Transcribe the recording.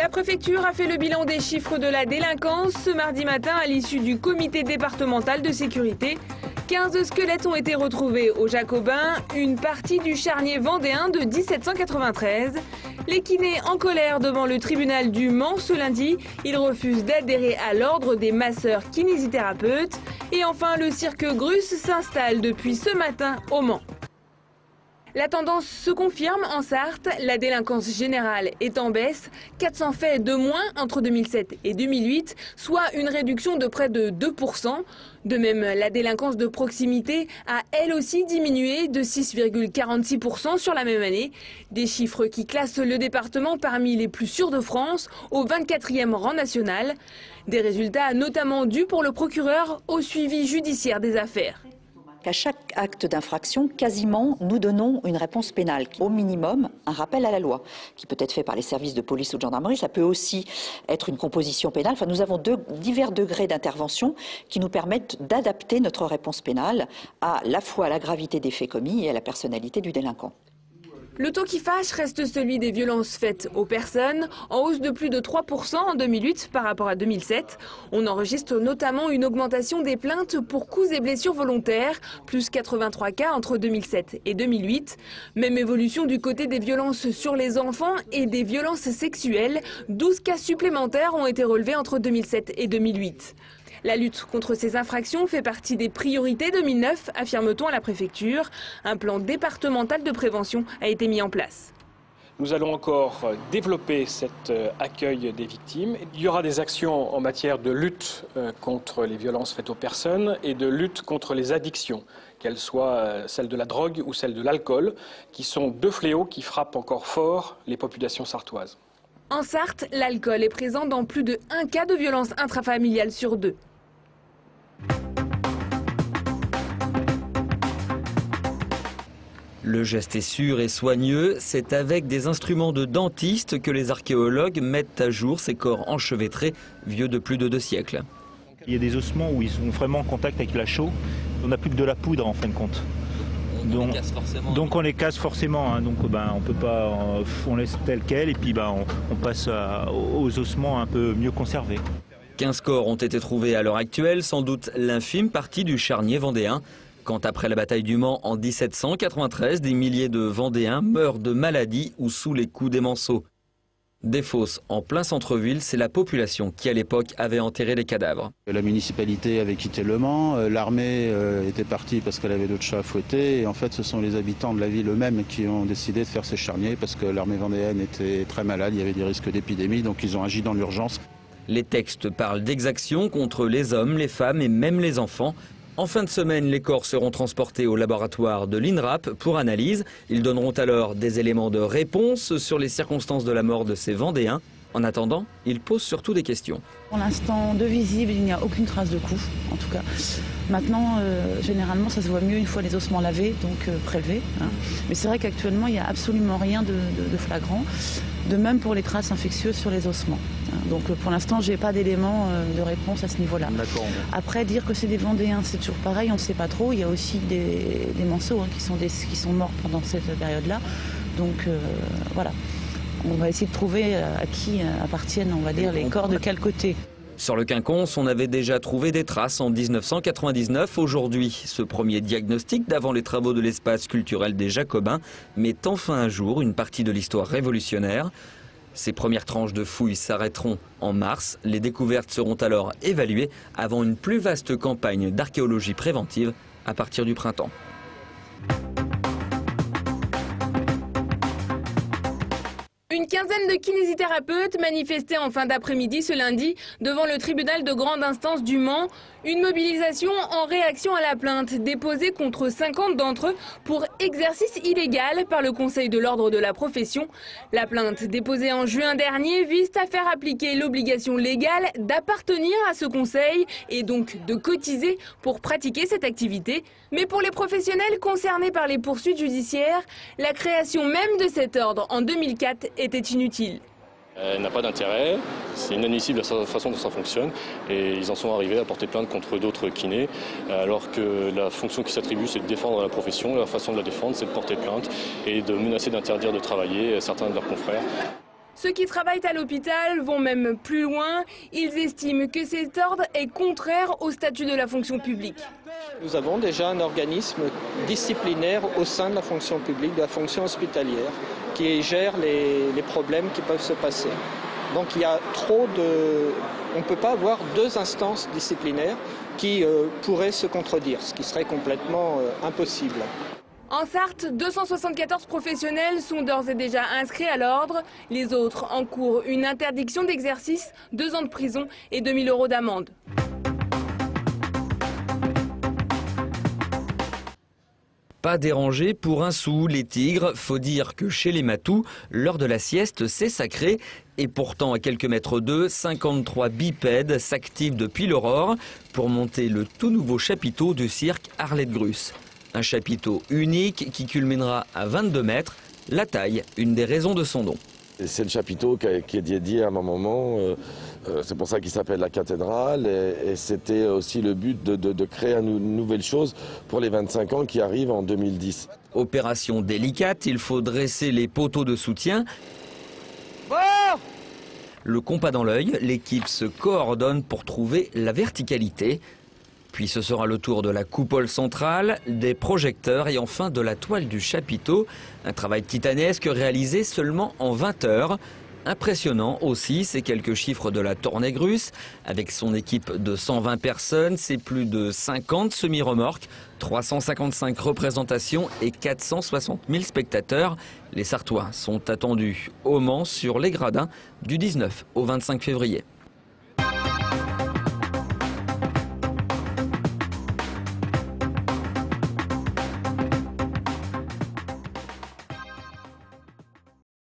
La préfecture a fait le bilan des chiffres de la délinquance ce mardi matin à l'issue du comité départemental de sécurité. 15 squelettes ont été retrouvés au Jacobin, une partie du charnier vendéen de 1793. Les kinés en colère devant le tribunal du Mans ce lundi. Ils refusent d'adhérer à l'ordre des masseurs kinésithérapeutes. Et enfin, le cirque Grus s'installe depuis ce matin au Mans. La tendance se confirme en Sarthe, la délinquance générale est en baisse, 400 faits de moins entre 2007 et 2008, soit une réduction de près de 2%. De même, la délinquance de proximité a elle aussi diminué de 6,46% sur la même année. Des chiffres qui classent le département parmi les plus sûrs de France, au 24e rang national. Des résultats notamment dus pour le procureur au suivi judiciaire des affaires. À chaque acte d'infraction, quasiment, nous donnons une réponse pénale. Au minimum, un rappel à la loi, qui peut être fait par les services de police ou de gendarmerie. Ça peut aussi être une composition pénale. Enfin, nous avons divers degrés d'intervention qui nous permettent d'adapter notre réponse pénale à la fois à la gravité des faits commis et à la personnalité du délinquant. Le taux qui fâche reste celui des violences faites aux personnes, en hausse de plus de 3% en 2008 par rapport à 2007. On enregistre notamment une augmentation des plaintes pour coups et blessures volontaires, plus 83 cas entre 2007 et 2008. Même évolution du côté des violences sur les enfants et des violences sexuelles. 12 cas supplémentaires ont été relevés entre 2007 et 2008. La lutte contre ces infractions fait partie des priorités 2009, affirme-t-on à la préfecture. Un plan départemental de prévention a été mis en place. Nous allons encore développer cet accueil des victimes. Il y aura des actions en matière de lutte contre les violences faites aux personnes et de lutte contre les addictions, qu'elles soient celles de la drogue ou celles de l'alcool, qui sont deux fléaux qui frappent encore fort les populations sartoises. En Sarthe, l'alcool est présent dans plus de 1 cas de violence intrafamiliale sur 2. Le geste est sûr et soigneux, c'est avec des instruments de dentiste que les archéologues mettent à jour ces corps enchevêtrés, vieux de plus de 2 siècles. Il y a des ossements où ils sont vraiment en contact avec la chaux, on n'a plus que de la poudre en fin de compte. Donc on les casse forcément, hein. Donc on peut pas, on laisse tel quel et puis on passe aux ossements un peu mieux conservés. 15 corps ont été trouvés à l'heure actuelle, sans doute l'infime partie du charnier vendéen. Quand après la bataille du Mans en 1793, des milliers de Vendéens meurent de maladie ou sous les coups des manceaux. Des fosses en plein centre-ville, c'est la population qui à l'époque avait enterré les cadavres. La municipalité avait quitté Le Mans, l'armée était partie parce qu'elle avait d'autres chats à fouetter. Et en fait, ce sont les habitants de la ville eux-mêmes qui ont décidé de faire ces charniers parce que l'armée vendéenne était très malade, il y avait des risques d'épidémie, donc ils ont agi dans l'urgence. Les textes parlent d'exactions contre les hommes, les femmes et même les enfants. En fin de semaine, les corps seront transportés au laboratoire de l'INRAP pour analyse. Ils donneront alors des éléments de réponse sur les circonstances de la mort de ces Vendéens. En attendant, ils posent surtout des questions. Pour l'instant, de visible, il n'y a aucune trace de coup, en tout cas. Maintenant, généralement, ça se voit mieux une fois les ossements lavés, donc prélevés. Hein. Mais c'est vrai qu'actuellement, il n'y a absolument rien de flagrant. De même pour les traces infectieuses sur les ossements. Donc pour l'instant, je n'ai pas d'éléments de réponse à ce niveau-là. Après, dire que c'est des Vendéens, c'est toujours pareil, on ne sait pas trop. Il y a aussi des manceaux hein, qui sont morts pendant cette période-là. Donc voilà, on va essayer de trouver à qui appartiennent, on va dire, les corps de quel côté. Sur le Quinconce, on avait déjà trouvé des traces en 1999. Aujourd'hui, ce premier diagnostic d'avant les travaux de l'espace culturel des Jacobins met enfin à jour une partie de l'histoire révolutionnaire. Ces premières tranches de fouilles s'arrêteront en mars. Les découvertes seront alors évaluées avant une plus vaste campagne d'archéologie préventive à partir du printemps. Une quinzaine de kinésithérapeutes manifestaient en fin d'après-midi ce lundi devant le tribunal de grande instance du Mans. Une mobilisation en réaction à la plainte déposée contre 50 d'entre eux pour exercice illégal par le Conseil de l'ordre de la profession. La plainte déposée en juin dernier vise à faire appliquer l'obligation légale d'appartenir à ce conseil et donc de cotiser pour pratiquer cette activité. Mais pour les professionnels concernés par les poursuites judiciaires, la création même de cet ordre en 2004 était inutile. Elle n'a pas d'intérêt, c'est inadmissible la façon dont ça fonctionne et ils en sont arrivés à porter plainte contre d'autres kinés alors que la fonction qui s'attribue c'est de défendre la profession, la façon de la défendre c'est de porter plainte et de menacer d'interdire de travailler certains de leurs confrères. Ceux qui travaillent à l'hôpital vont même plus loin. Ils estiment que cet ordre est contraire au statut de la fonction publique. Nous avons déjà un organisme disciplinaire au sein de la fonction publique, de la fonction hospitalière, qui gère les problèmes qui peuvent se passer. Donc il y a trop de... On ne peut pas avoir deux instances disciplinaires qui pourraient se contredire, ce qui serait complètement impossible. En Sarthe, 274 professionnels sont d'ores et déjà inscrits à l'ordre. Les autres encourent une interdiction d'exercice, 2 ans de prison et 2 000 € d'amende. Pas dérangé pour un sou, les tigres. Faut dire que chez les Matous, l'heure de la sieste, c'est sacré. Et pourtant, à quelques mètres d'eux, 53 bipèdes s'activent depuis l'aurore pour monter le tout nouveau chapiteau du cirque Arlette Grus. Un chapiteau unique qui culminera à 22 mètres, la taille, une des raisons de son nom. C'est le chapiteau qui est dédié à un moment, c'est pour ça qu'il s'appelle la cathédrale, et c'était aussi le but de créer une nouvelle chose pour les 25 ans qui arrivent en 2010. Opération délicate, il faut dresser les poteaux de soutien. Le compas dans l'œil, l'équipe se coordonne pour trouver la verticalité. Puis ce sera le tour de la coupole centrale, des projecteurs et enfin de la toile du chapiteau. Un travail titanesque réalisé seulement en 20 heures. Impressionnant aussi, ces quelques chiffres de la Tournée Grus. Avec son équipe de 120 personnes, c'est plus de 50 semi-remorques, 355 représentations et 460 000 spectateurs. Les Sartois sont attendus au Mans sur les gradins du 19 au 25 février.